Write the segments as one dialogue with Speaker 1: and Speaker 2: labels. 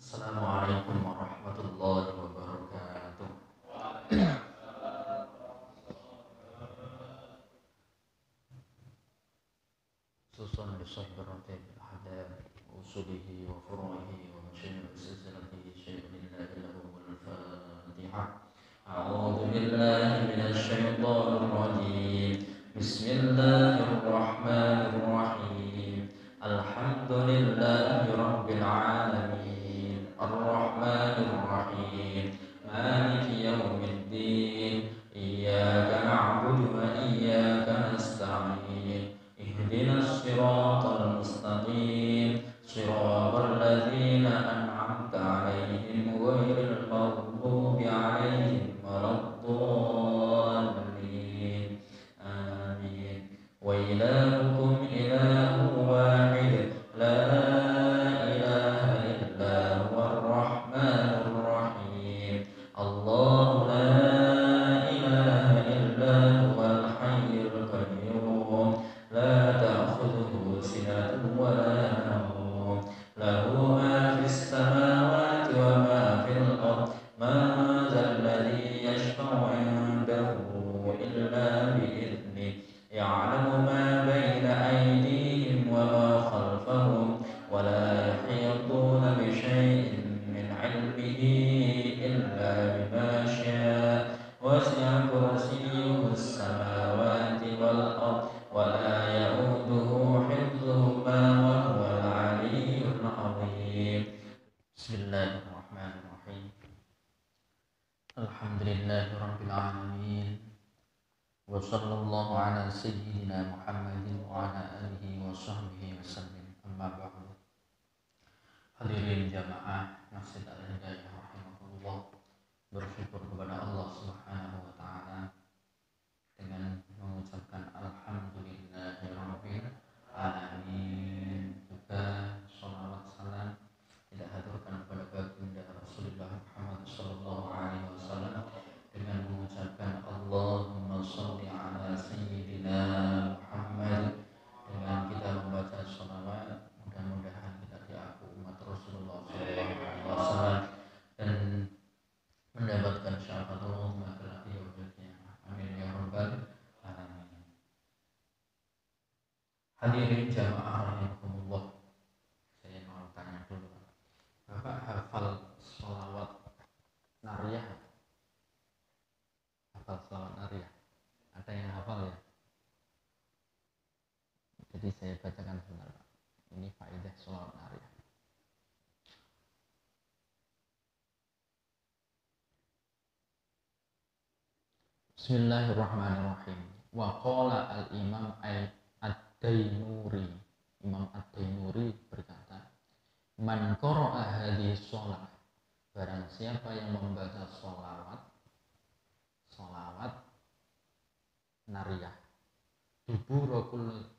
Speaker 1: Assalamualaikum warahmatullahi wabarakatuh. Susun bisahih beratib al-hadab usulihi wa furu'ihi wa masyayikhil silsilatihi syai'un lillahi lahu wal-fatihah. A'udzu billahi minasy syaithanir rajim. Bismillahirrahmanirrahim. Alhamdulillahi rabbil alamin. Ar-rahmanir rahim. Maliki yaumiddin. Iyyaka na'budu wa iyyaka nasta'in. اهدنا الصراط المستقيم صراط الذين أنعمت عليهم غير المغضوب عليهم ولا الضالين آمين. وإلهكم إله واحد لا إله إلا هو الرحمن الرحيم. الله لا إله إلا هو الحي القيوم لا تأخذه سنة ولا نوم له ما في السماوات وما في الأرض من ذا الذي يشفع عنده إلا بإذنه يعلم ما بين أيديهم وما خلفهم ولا يحيطون بشيء من علمه إلا بما شاء وسع كرسيه السماوات والأرض ولا يؤوده حفظهما وهو العلي العظيم. بسم الله الرحمن الرحيم. الحمد لله رب العالمين وصلى الله على سيدنا محمد وعلى آله وصحبه وسلم. أما بعد. Hadirin jamaah Masjid Al-Hidayah rahimahullah, bersyukur kepada Allah Subhanahu wa taala dengan mengucapkan alhamdulillahirabbil alamin. Juga sholawat salam kita haturkan kepada baginda Rasulullah Muhammad sallallahu alaihi wasallam dengan mengucapkan Allahumma shalli ala sayyidina Muhammad. Dengan kita membaca sholawat, mudah-mudahan kita diaku umat Rasulullah sallallahu alaihi wasallam dan mendapatkan syafaatullah maghfirah yaumil qiyamah. Amin ya rabbal alamin. Hadirin jamaah rahimakumullah, saya mau tanya dulu, Bapak hafal sholawat nariyah? Hafal sholawat nariyah? Ada yang hafal ya? Jadi saya bacakan sebentar Pak. Ini faedah sholawat nariyah. Bismillahirrahmanirrahim. Wa qala al-imam ad-Dainuri. Imam ad-Dainuri berkata, man qara'a hadhihi shalah, barang siapa yang membaca sholawat nariyah, dubura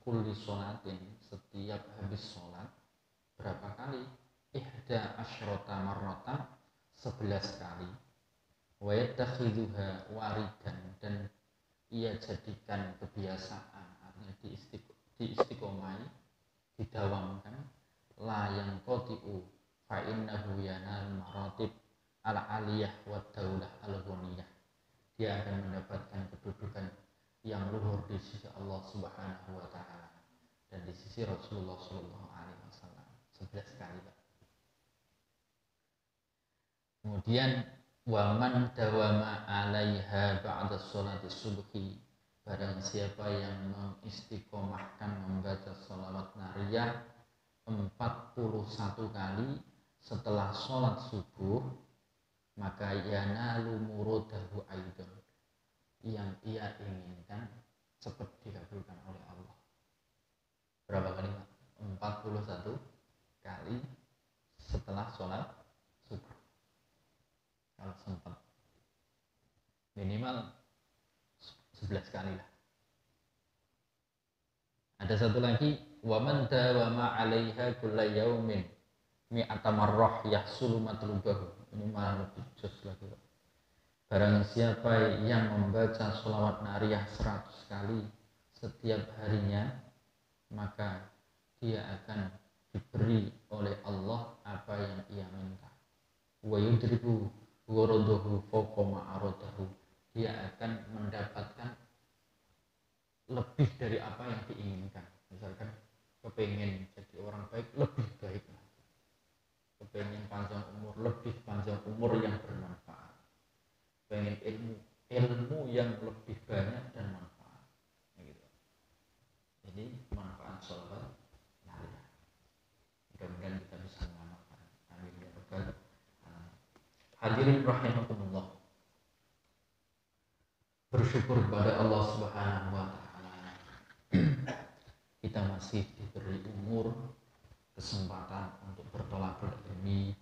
Speaker 1: kulli sholatin, setiap habis sholat, berapa kali? Ihda asyrota marratan, 11 kali. Wa yattakhidhuha waridan, dan ia jadikan kebiasaan, artinya diistiqomai, didawamkan, la yang qati'u fa innahu yanal maratib al aliyah wa daulah al ghaniyah, dia akan mendapatkan kedudukan yang luhur di sisi Allah Subhanahu wa taala dan di sisi Rasulullah sallallahu alaihi wasallam. 11 kali Pak. Kemudian waman dawama 'alaiha ba'da sholati subhi, barang siapa yang mengistiqomahkan membaca sholawat nariyah 41 kali setelah sholat subuh, maka yanalu muradahu aidan, yang ia inginkan cepat dikabulkan oleh Allah. Berapa kali? 41 kali setelah sholat subuh. Kalau sempat minimal 11 kali lah. Ada satu lagi, wa man dawama 'alaiha kulla yaumin mi'ata marrah yahsulu matlubahu. Ini malah lebih jos lagi. Barang siapa yang membaca sholawat nariyah 100 kali setiap harinya, maka dia akan diberi oleh Allah apa yang ia minta. Wa yudribu ghuradahu fawqa ma aradahu. Dia akan mendapatkan lebih dari apa yang diinginkan. Misalkan kepengen jadi orang baik, lebih baik. Kepengen panjang umur, lebih panjang umur yang bermanfaat. Pengen ilmu yang lebih banyak dan manfaat. Gitu. Jadi manfaat sholawat nariyah. Mudah-mudahan kita bisa mengamalkan. Amin ya rabbal alamin. Hadirin rahimakumullah. Bersyukur kepada Allah Subhanahu wa taala. Kita masih diberi umur, kesempatan untuk bertolak ilmi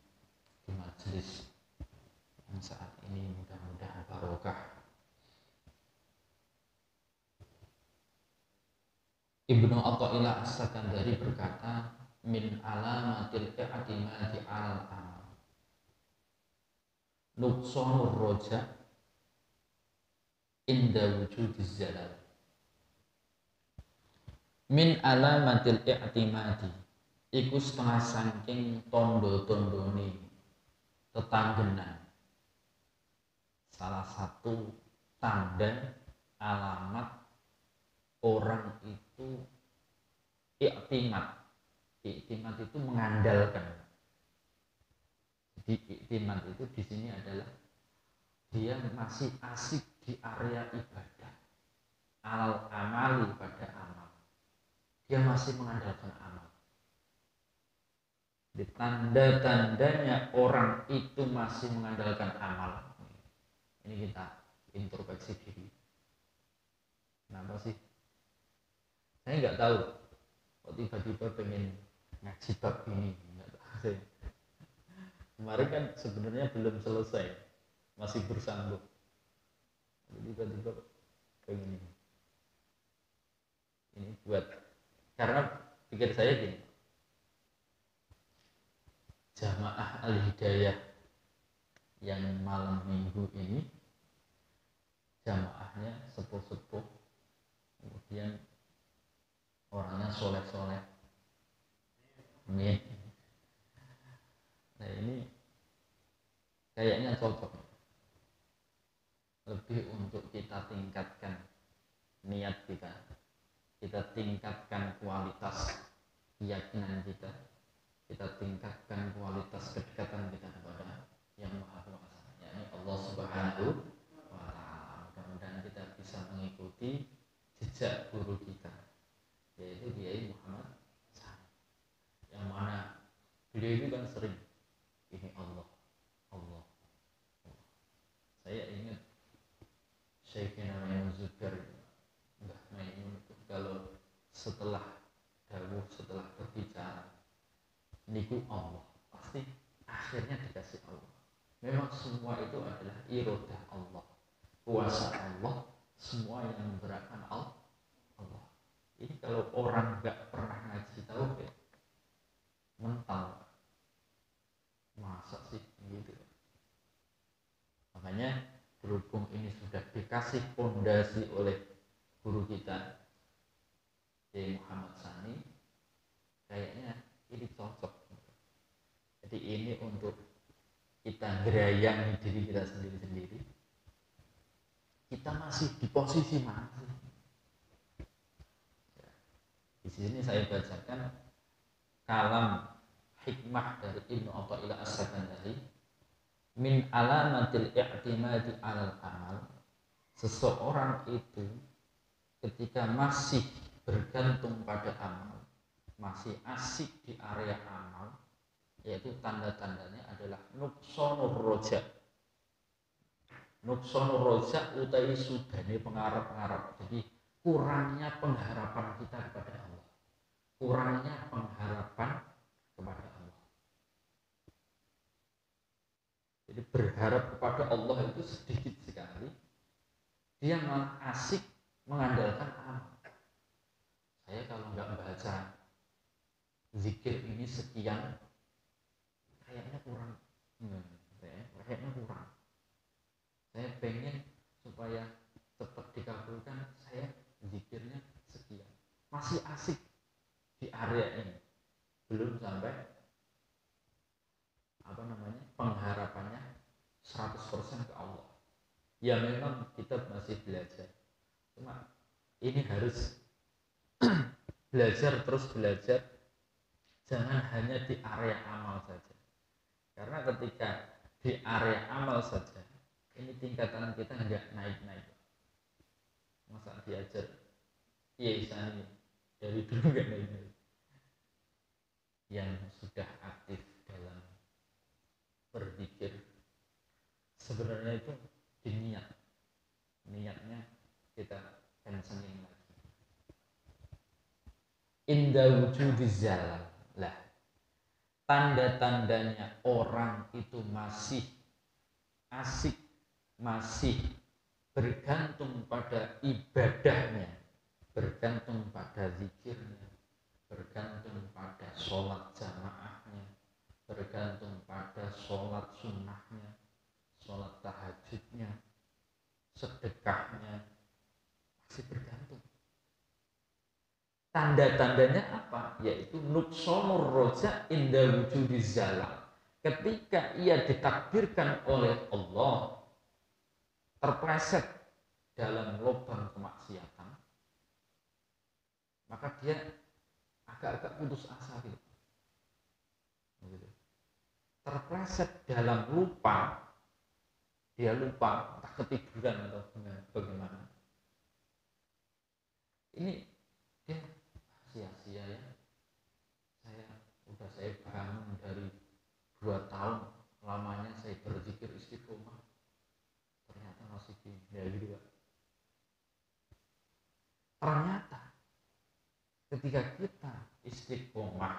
Speaker 1: di majelis yang saat ini mudah-mudahan barokah. Ibnu Athaillah As-Sakandari berkata, min alamatil i'timadi 'alal amal nuqsanur roja inda wujudiz zalal. Min alamatil i'timadi iku setengah saking tondo-tondone tetanggenan. Salah satu tanda alamat orang itu i'timad. I'timad itu mengandalkan. Jadi i'timad itu di sini adalah dia masih asik di area ibadah. Alal amali, pada amal. Dia masih mengandalkan amal. Di tanda-tandanya orang itu masih mengandalkan amal. Ini kita introspeksi diri. Kenapa sih? Saya nggak tahu. Kok tiba-tiba pengen ngaji bab ini? Nggak tahu. Kemarin kan sebenarnya belum selesai, masih bersambung. Tiba-tiba pengen ini. Ini buat, karena pikir saya gini. Jamaah Al-Hidayah yang malam minggu ini jamaahnya sepuh-sepuh, kemudian orangnya soleh-soleh. Amin. Nah ini kayaknya cocok lebih untuk kita tingkatkan niat kita tingkatkan kualitas keyakinan kita tingkatkan kualitas kedekatan kita kepada Yang Maha Kuasa, yakni Allah Subhanahu wa Ta'ala. Mudah-mudahan kita bisa mengikuti jejak guru kita, yaitu Kiai Muhammad Sani, yang mana beliau itu kan sering ini Allah. Saya ingat Syekhina Maimun Zubair, Mbah Maimun itu kalau setelah berbicara niku Allah, pasti akhirnya dikasih Allah. Memang semua itu adalah iradah Allah, kuasa Allah, semua yang menggerakkan Allah. Ini kalau orang nggak pernah ngaji tauhid, mental, masa sih gitu. Makanya berhubung ini sudah dikasih pondasi oleh guru kita Kiai Muhammad Sani, kayaknya ini cocok. Jadi ini untuk kita gerayangi diri kita sendiri-sendiri. Kita masih di posisi mana sih? Di sini saya bacakan kalam hikmah dari Ibnu Athaillah As-Sakandari. Min alamatil i'timadi 'alal amal. Seseorang itu ketika masih bergantung pada amal, masih asik di area amal, yaitu tanda-tandanya adalah nuqsanur roja, Nuksonur roja utai sudane pengarap-pengarap. Jadi kurangnya pengharapan kita kepada Allah. Kurangnya pengharapan kepada Allah. Jadi berharap kepada Allah itu sedikit sekali. Dia malah asik mengandalkan amal. Saya kalau nggak baca zikir ini sekian, kayaknya kurang. Kayaknya kurang. Saya pengen supaya cepat dikabulkan, saya zikirnya sekian. Masih asik di area ini. Belum sampai pengharapannya 100% ke Allah. Ya memang kita masih belajar. Cuma ini harus belajar terus belajar. Jangan hanya di area amal saja. Karena ketika di area amal saja, ini tingkatan kita nggak naik-naik. Masa diajar ini dari dulu nggak naik-naik. Yang sudah aktif dalam berzikir sebenarnya itu di niatnya kita kencengin lagi. Inda wujudiz zalal lah, tanda-tandanya orang itu masih asik, masih bergantung pada ibadahnya, bergantung pada zikirnya, bergantung pada sholat jamaahnya, bergantung pada sholat sunnahnya, sholat tahajudnya, sedekahnya, masih bergantung. Tanda-tandanya apa? Yaitu nuksonur roja inda wujudiz zalal. Ketika ia ditakdirkan oleh Allah terpleset dalam lubang kemaksiatan, maka dia agak-agak putus asa gitu. Terpleset dalam lupa, dia lupa, entah ketiduran atau bagaimana. Ini dia sia-sia ya. Saya bangun dari 2 tahun lamanya saya berzikir istiqomah, ternyata masih gitu Pak. Ternyata ketika kita istiqomah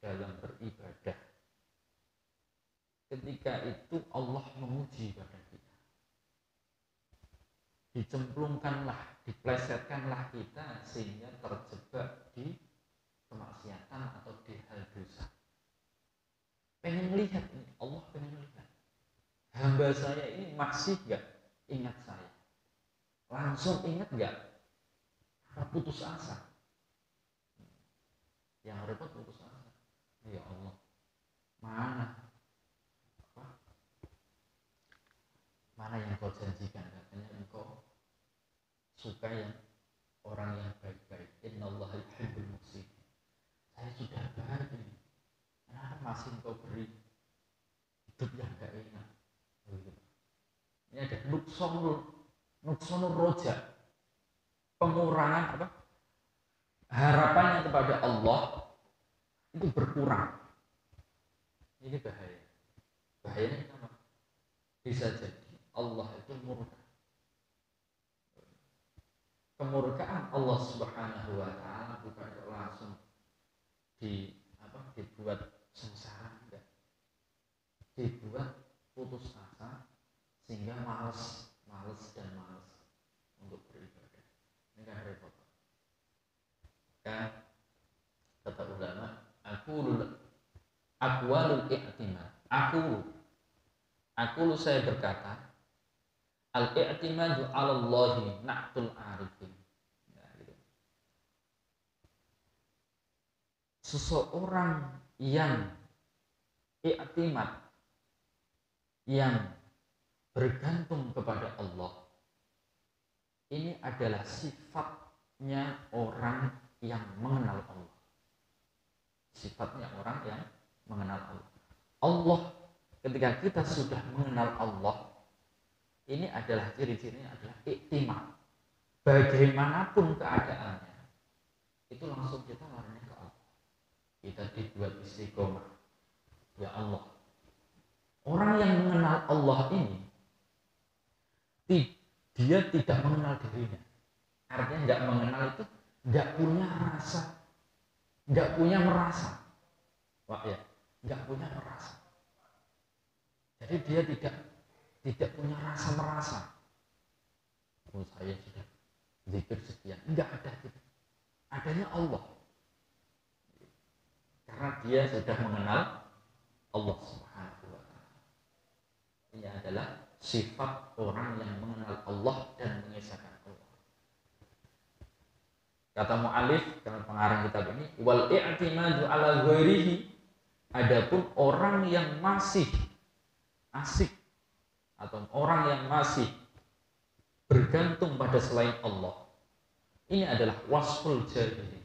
Speaker 1: dalam beribadah, ketika itu Allah menguji pada kita, dicemplungkanlah, diplesetkanlah kita sehingga terjebak di kemaksiatan atau di hal dosa. Pengen melihat ini, Allah pengen melihat hamba saya ini masih gak ingat saya, langsung ingat gak, apa putus asa. Yang repot putus asa. Ya Allah, mana yang kau janjikan, katanya engkau suka yang orang yang baik-baik. Innallaha yuhibbul muhsinin. Saya sudah baik ini, kenapa masih engkau beri hidup yang gak enak? Ini ada nuksonur roja, pengurangan harapannya kepada Allah itu berkurang. Ini bahaya. Bahayanya apa? Bisa jadi Allah itu murka. Kemurkaan Allah Subhanahu wa taala bukan langsung dibuat sengsara, enggak. Dibuat putus asa sehingga malas untuk beribadah. Ini kan repot. Kan kata ulama, aqwalul i'timad. Aku saya berkata, al-i'timadu 'ala Allahi na'tul arifin. Ya, gitu. Seseorang yang i'timad, yang bergantung kepada Allah, ini adalah sifatnya orang yang mengenal Allah. Sifatnya orang yang mengenal Allah. Allah, ketika kita sudah mengenal Allah, ini adalah ciri-cirinya adalah iktimad. Bagaimanapun keadaannya, itu langsung kita larinya ke Allah. Kita dibuat istiqomah. Ya Allah. Orang yang mengenal Allah ini, dia tidak mengenal dirinya. Artinya nggak mengenal itu nggak punya rasa, nggak punya merasa. Wah ya, nggak punya merasa. Jadi dia tidak punya rasa merasa. Oh saya sudah zikir sekian, enggak ada gitu. Adanya Allah. Karena dia sudah mengenal Allah Subhanahu wa taala. Ini adalah sifat orang yang mengenal Allah dan mengesahkan Allah. Kata mu'alif dalam pengarang kitab ini, wal i'timadu ala ghairihi, adapun orang yang masih asik atau orang yang masih bergantung pada selain Allah, ini adalah wasful jahili.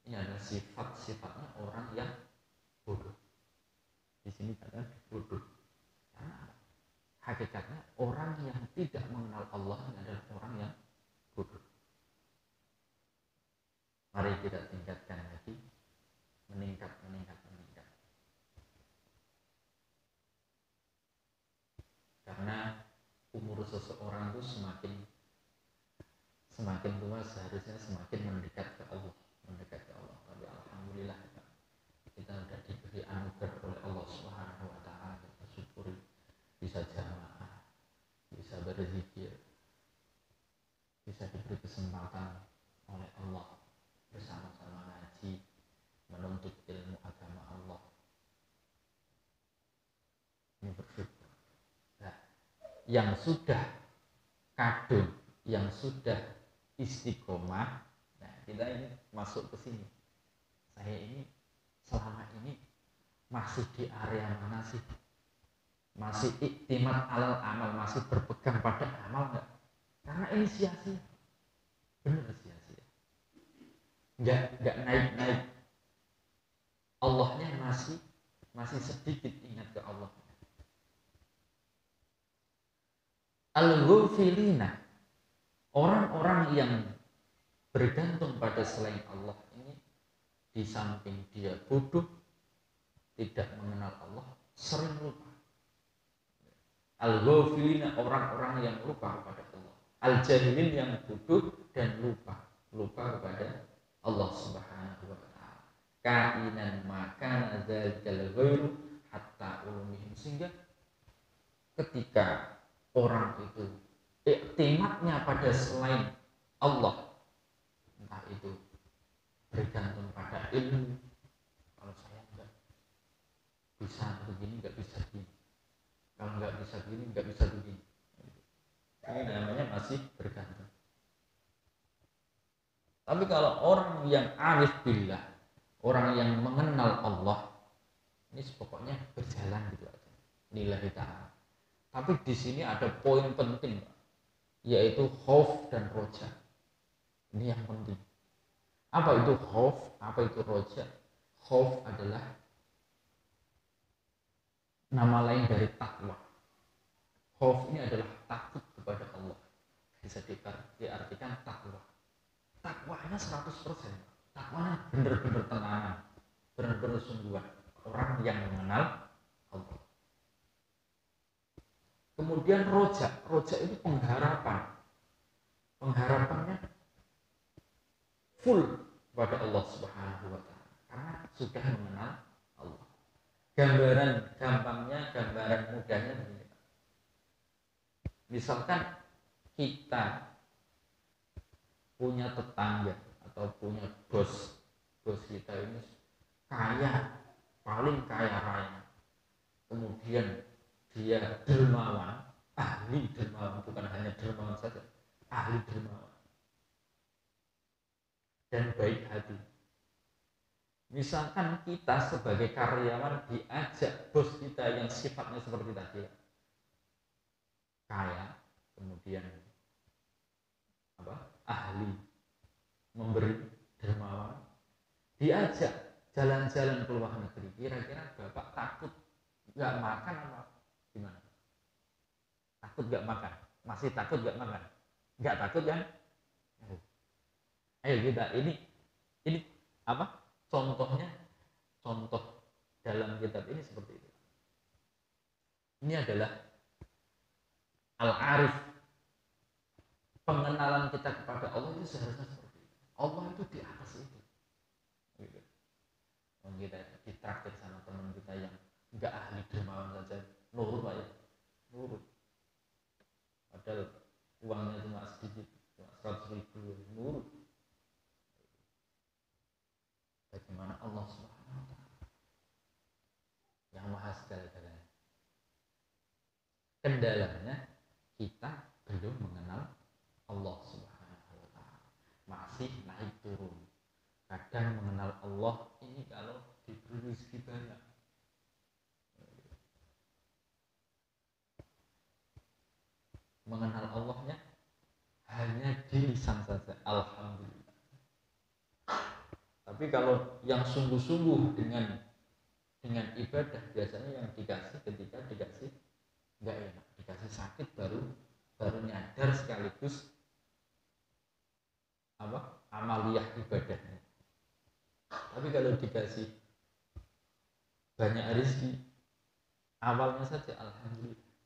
Speaker 1: Ini adalah sifat-sifatnya orang yang bodoh. Di sini kata bodoh. Karena hakikatnya orang yang tidak mengenal Allah ini adalah orang yang bodoh. Mari kita tingkatkan lagi, meningkat. Karena umur seseorang itu semakin tua seharusnya semakin mendekat ke Allah. Tapi alhamdulillah kita sudah diberi anugerah oleh Allah Subhanahu wa taala, kita syukuri bisa jamaah, bisa berzikir, bisa diberi kesempatan oleh Allah bersama-sama ngaji, menuntut ilmu agama Allah. Ini bersyukur. Nah, yang sudah kadung, yang sudah istiqomah, nah kita ini masuk ke sini. Saya ini selama ini masih di area mana sih? Masih iktimat alal amal, masih berpegang pada amal enggak? Karena ini sia-sia. Benar sia-sia. Enggak naik-naik. Allahnya masih sedikit ingat ke Allah. Al-ghafilina, orang-orang yang bergantung pada selain Allah ini, di samping dia bodoh, tidak mengenal Allah, sering lupa. Al-ghafilina, orang-orang yang lupa kepada Allah. Al-jahilin, yang bodoh dan lupa kepada Allah Subhanahu wa taala. Kainan maka dzal ghairu hatta ulumihim, sehingga ketika orang itu iktimatnya pada selain Allah, entah itu bergantung pada ilmu, kalau saya enggak bisa begini, enggak bisa begini, kalau enggak bisa begini, enggak bisa begini, ini namanya masih bergantung. Tapi kalau orang yang arif billah, orang yang mengenal Allah, ini pokoknya berjalan gitu aja, lillahi ta'ala. Tapi di sini ada poin penting, yaitu khauf dan roja. Ini yang penting. Apa itu khauf? Apa itu roja? Khauf adalah nama lain dari takwa. Khauf ini adalah takut kepada Allah. Bisa diartikan takwa. Takwanya 100%. Takwanya benar-benar tenang, benar-benar sungguhan. Orang yang mengenal Allah. Kemudian roja itu pengharapan. Pengharapannya full kepada Allah Subhanahu wa taala karena sudah mengenal Allah. Gambaran mudahnya begini. Misalkan kita punya tetangga atau punya bos kita ini kaya, paling kaya raya. Kemudian dia dermawan, ahli dermawan, bukan hanya dermawan saja, ahli dermawan dan baik hati. Misalkan kita sebagai karyawan diajak bos kita yang sifatnya seperti tadi, kaya, kemudian ahli, memberi, dermawan, diajak jalan-jalan ke luar negeri, kira-kira bapak takut nggak makan apa gimana? Takut nggak makan? Masih takut nggak makan? Nggak takut kan? Ayo kita ini apa? Contoh dalam kitab ini seperti itu. Ini adalah al-arif pengenalan kita kepada Allah itu seharusnya seperti itu. Allah itu di atas itu. Gitu. Kita ditraktir sama teman kita yang nggak ahli dermawan saja, nurut aja, nurut. Padahal uangnya cuma sedikit, cuma 100.000, nurut. Bagaimana Allah Subhanahu wa Ta'ala yang maha segala-galanya. Kendalanya kita belum mengenal Allah Subhanahu wa Ta'ala, masih naik turun. Kadang mengenal Allah ini kalau diberi rezeki banyak, mengenal Allahnya hanya di lisan saja, alhamdulillah. Tapi kalau yang sungguh-sungguh dengan ibadah, biasanya yang dikasih ketika dikasih nggak enak, dikasih sakit baru nyadar sekaligus amaliyah ibadahnya. Tapi kalau dikasih banyak rezeki, awalnya saja alhamdulillah,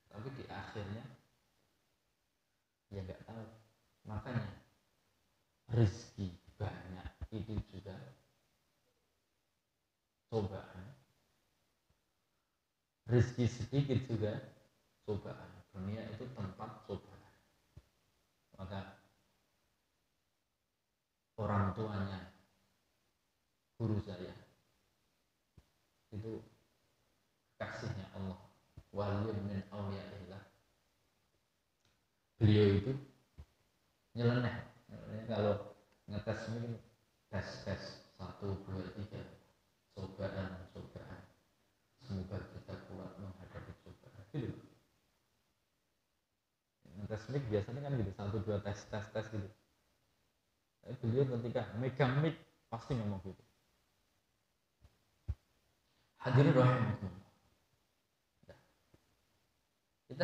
Speaker 1: tapi di akhirnya ya nggak tahu. Makanya rezeki banyak itu juga cobaan, rezeki sedikit juga cobaan. Dunia itu tempat cobaan. Maka orang tuanya guru saya itu kasihnya Allah, waliyun min awliyaillah. Beliau itu nyeleneh kalau ngetes ini, tes 1, 2, 3, cobaan, semoga kita kuat menghadapi cobaan gitu. Ngetes mic biasanya kan gitu, 1, 2 tes gitu. Tapi beliau ketika megang mic pasti ngomong gitu. Hadirin rahimakumullah, kita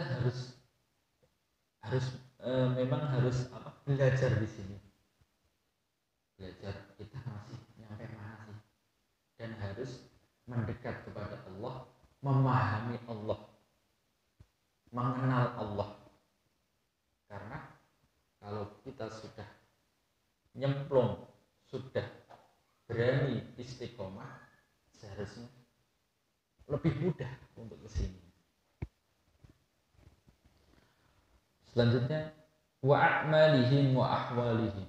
Speaker 1: memang harus belajar di sini. Belajar kita masih nyampe mana sih? Dan harus mendekat kepada Allah, memahami Allah, mengenal Allah. Karena kalau kita sudah nyemplung, sudah berani istiqomah, seharusnya lebih mudah untuk kesini. Selanjutnya, wa a'malihim wa ahwalihim,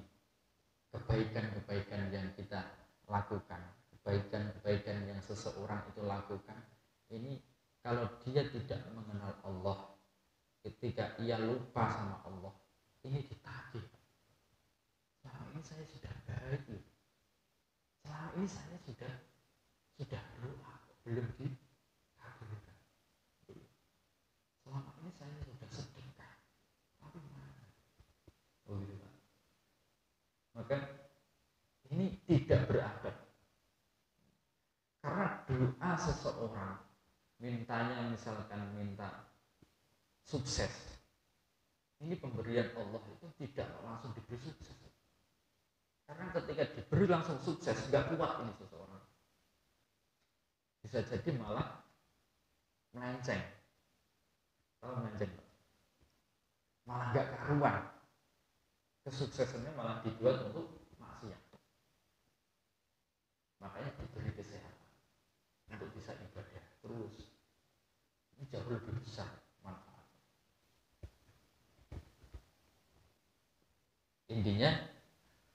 Speaker 1: kebaikan-kebaikan yang kita lakukan, kebaikan-kebaikan yang seseorang itu lakukan, ini kalau dia tidak mengenal Allah, ketika ia lupa sama Allah, ini ditagih. Selama ini saya sudah baik loh, selama ini saya sudah berdoa, belum dikabulkan. Selama ini saya sudah sedekah, tapi mana? Oh gitu Pak. Maka ini tidak beradab. Karena doa seseorang, mintanya misalkan minta sukses, ini pemberian Allah itu tidak langsung diberi sukses. Karena ketika diberi langsung sukses, nggak kuat ini seseorang, bisa jadi malah melenceng. Kalau melenceng, malah nggak karuan, kesuksesannya malah dibuat untuk maksiat. Makanya diberi kesehatan untuk bisa ibadah terus, ini jauh lebih besar manfaatnya. Intinya,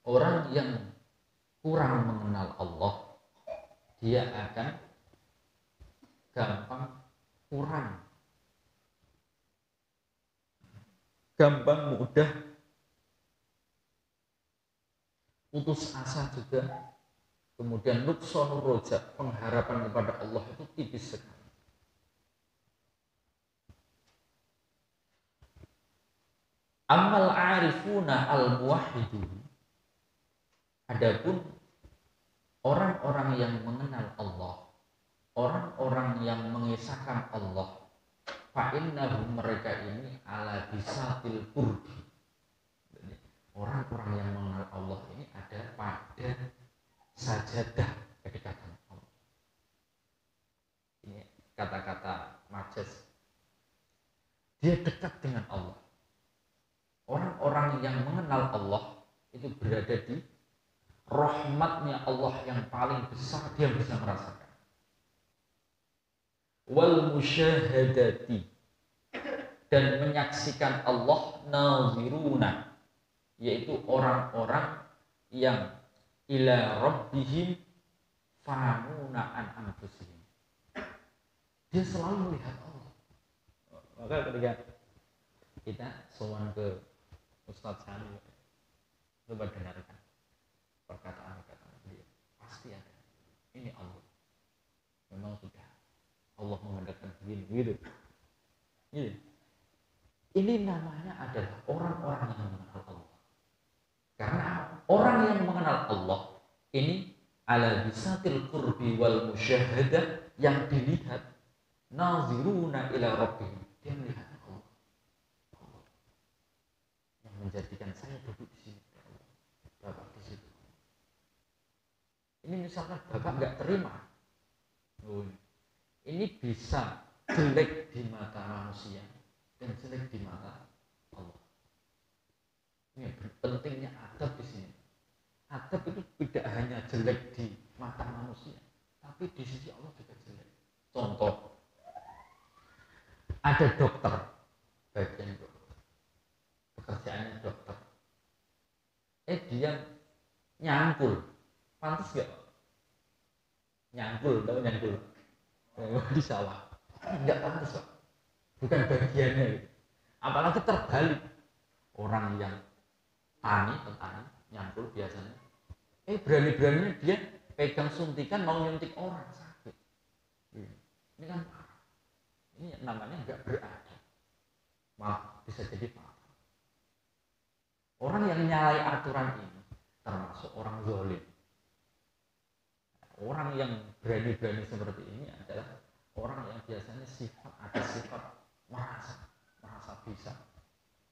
Speaker 1: orang yang kurang mengenal Allah, dia akan gampang mudah putus asa juga. Kemudian nuqsanur roja, pengharapan kepada Allah itu tipis sekali. Amal arifuna al muwahhidun, adapun orang-orang yang mengenal Allah, orang-orang yang mengisahkan Allah, fa'innahum, mereka ini ala bisatil qurbi, orang-orang yang mengenal Allah ini ada pada sajadah kedekatan Allah. Ini kata-kata majas, dia dekat dengan Allah. orang yang mengenal Allah itu berada di rahmatnya Allah yang paling besar, dia bisa merasakan. Wal musyahadati, dan menyaksikan Allah, naziruna, yaitu orang-orang yang ila rabbihim fanuna an anfusihim, dia selalu melihat Allah. Maka ketika kita sowan ke Ustadz Sani, coba dengarkan perkataan beliau, pasti ada ini Allah, memang sudah Allah mengadakan begini gitu. Ini namanya adalah orang-orang yang mengenal Allah. Karena orang yang mengenal Allah ini ala bisatil qurbi wal musyahadah, yang dilihat naziruna ila rabbihim, dia melihat Allah. Yang menjadikan saya duduk di sini, Bapak di situ. Ini misalkan Bapak nggak terima, ini bisa jelek di mata manusia dan jelek di mata Allah. Ini pentingnya adab di sini. Adab itu tidak hanya jelek di mata manusia, tapi di sisi Allah juga jelek. Contoh, ada dokter, bagian dokter, pekerjaannya dokter. Dia nyangkul, pantas gak? Nyangkul, tahu nyangkul? Di sawah, nggak pantas, Pak. Bukan bagiannya gitu. Apalagi terbalik, orang yang petani nyangkul biasanya, berani-beraninya dia pegang suntikan, mau nyuntik orang, sakit. Ini kan parah. Ini namanya nggak beradab, malah bisa jadi parah. Orang yang nyalai aturan ini termasuk orang zalim. Orang yang berani-berani seperti ini adalah orang yang biasanya ada sifat merasa bisa.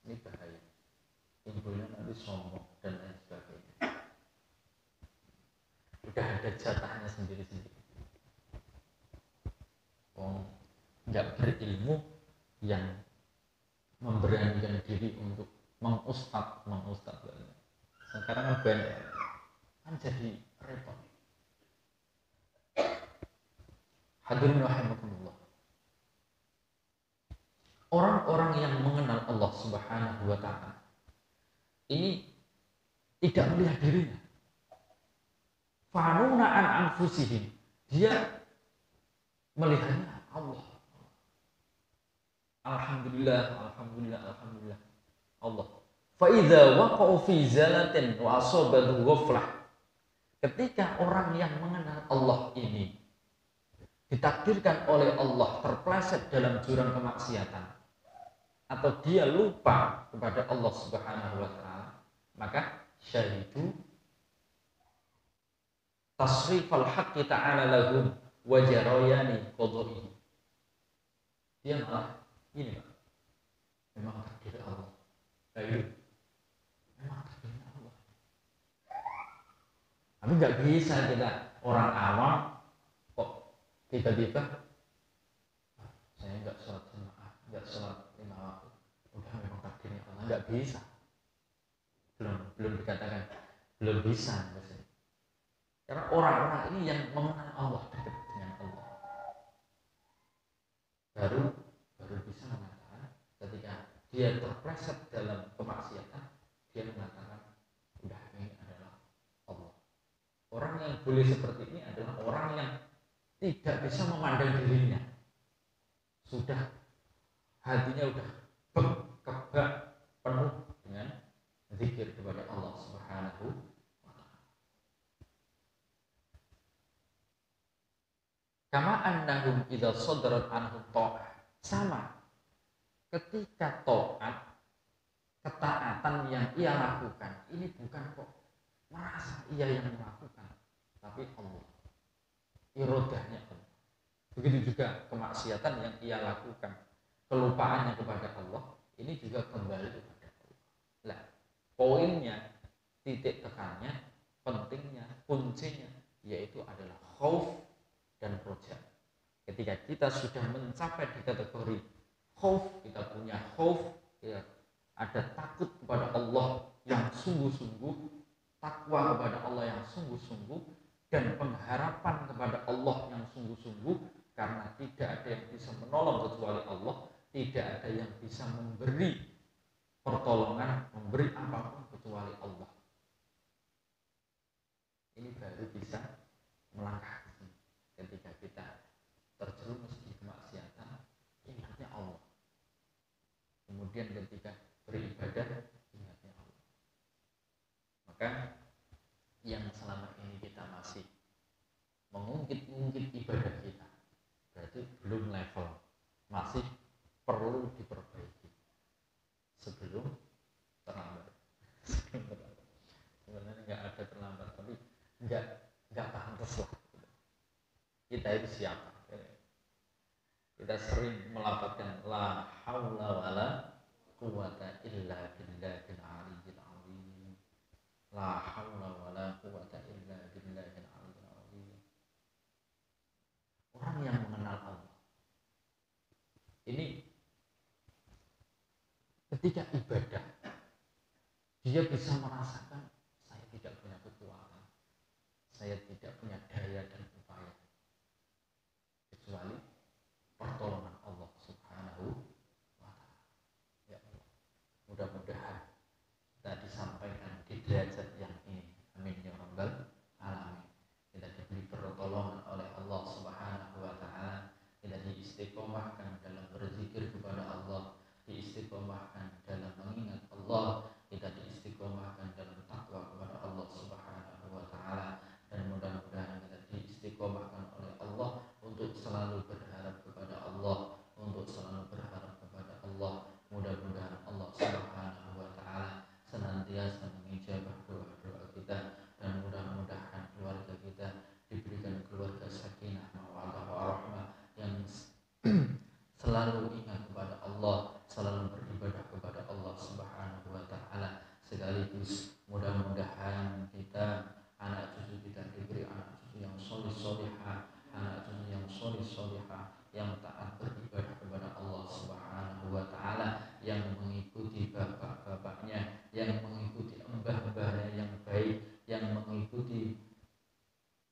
Speaker 1: Ini bahaya. Timbulnya nanti sombong dan lain sebagainya. Udah ada jatahnya sendiri-sendiri. Nggak berilmu yang memberanikan diri untuk mengustad. Sekarang kan banyak, kan jadi repot. Hadirin rahimakumullah. Orang-orang yang mengenal Allah Subhanahu wa ta'ala ini tidak melihat dirinya. Fanuna an anfusihim, dia melihatnya Allah. Alhamdulillah Allah. Fa idza waqa'u fi zalatin wa asabatu ghaflah. Ketika orang yang mengenal Allah ini ditakdirkan oleh Allah terpleset dalam jurang kemaksiatan, atau dia lupa kepada Allah Subhanahu wa ta'ala, maka syahidu tasrifal haqqi ta'ala lahum wa jarayani qadhihi. Dia malah ini, Pak, memang takdir Allah. Memang takdir Allah. Tapi nggak bisa kita orang awam kok tiba-tiba saya nggak sholat jemaah, nggak sholat 5 waktu, udah memang takdirnya Allah. Nggak bisa. Belum dikatakan belum bisa. Karena orang-orang ini yang mengenal Allah, dekat dengan Allah, baru bisa mengatakan ketika dia terpleset dalam kemaksiatan, dia mengatakan udah ini adalah Allah. Orang yang boleh seperti ini adalah orang yang tidak bisa memandang dirinya, sudah hatinya udah kebak penuh dengan zikir kepada Allah Subhanahu wa ta'ala. Kama annahum idza sadarat anhum ta'ah, sama ketika taat, ketaatan yang ia lakukan ini bukan kok merasa ia yang melakukan, tapi Allah, irodahnya Allah. Begitu juga kemaksiatan yang ia lakukan, kelupaannya kepada Allah, ini juga kembali kepada Allah. Nah, poinnya, titik tekannya, pentingnya, kuncinya yaitu adalah khauf dan roja. Ketika kita sudah mencapai di kategori khauf, kita punya khauf, ya, ada takut kepada Allah yang sungguh-sungguh, takwa kepada Allah yang sungguh-sungguh, dan pengharapan kepada Allah yang sungguh-sungguh, karena tidak ada yang bisa menolong kecuali Allah, tidak ada yang bisa memberi pertolongan, memberi apapun kecuali Allah. Ini baru bisa melangkah ketika kita terjerumus di kemaksiatan, ingatnya Allah. Kemudian ketika beribadah, ingatnya Allah. Maka yang selama ini kita masih mengungkit-ungkit ibadah kita, berarti belum level, masih perlu diperbaiki sebelum terlambat. Sebenarnya nggak ada terlambat, tapi nggak pantas lah. Kita itu siapa? Kita sering melafazkan la haula wala quwata illa billahil aliyyil azim. La haula wala quwata illa billahil aliyyil azim. Orang yang mengenal Allah ini ketika ibadah dia bisa merasakan saya tidak punya kekuatan, saya tidak punya daya dan upaya kecuali pertolongan Allah Subhanahu wa Ta'ala. Ya Allah, mudah-mudahan kita disampaikan di derajat yang ini. Amin ya rabbal alamin. Kita diberi pertolongan oleh Allah Subhanahu wa Ta'ala, kita diistiqomahkan dalam berzikir kepada Allah, diistiqomahkan dalam mengingat Allah, kita diistiqomahkan dalam takwa kepada Allah Subhanahu wa Ta'ala, dan mudah-mudahan kita diistiqomahkan oleh Allah untuk selalu berharap kepada Allah, untuk selalu berharap kepada Allah. Mudah-mudahan Allah Subhanahu wa Ta'ala senantiasa mengijabah doa-doa kita, dan mudah-mudahan keluarga kita diberikan keluarga sakinah mawaddah warahmah yang selalu ingat kepada Allah, selalu beribadah kepada Allah Subhanahu wa Ta'ala. Sekaligus mudah-mudahan kita, anak cucu kita diberi anak cucu yang solih-solihah, anak cucu yang solih-solihah, yang taat beribadah kepada Allah Subhanahu wa Ta'ala, yang mengikuti bapak-bapaknya, yang mengikuti mbah-mbahnya yang baik, yang mengikuti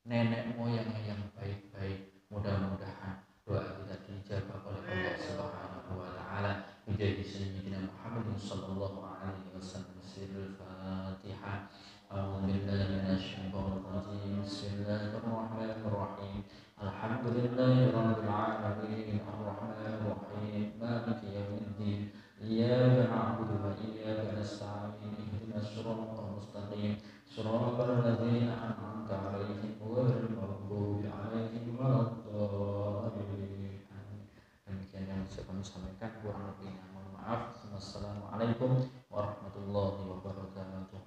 Speaker 1: nenek moyangnya yang baik-baik. Mudah-mudahan doa kita dijabah oleh Allah Subhanahu wa Ta'ala. Bijahi sayyidina Muhammadin sallallahu alaihi wasallam. Sirrul Fatihah. A'udzu billahi minasyaitonir rajim. Bismillahirrahmanirrahim. Alhamdulillahirabbil alamin. Arrahmanir rahim. Maliki yaumiddin. Iyyaka na'budu wa iyyaka nasta'in. Ihdinas siratal mustaqim. Shiratal ladzina an'amta 'alaihim ghairil maghdubi 'alaihim waladdallin. Demikian yang bisa kami sampaikan, kurang lebihnya mohon maaf. Wassalamualaikum warahmatullahi wabarakatuh.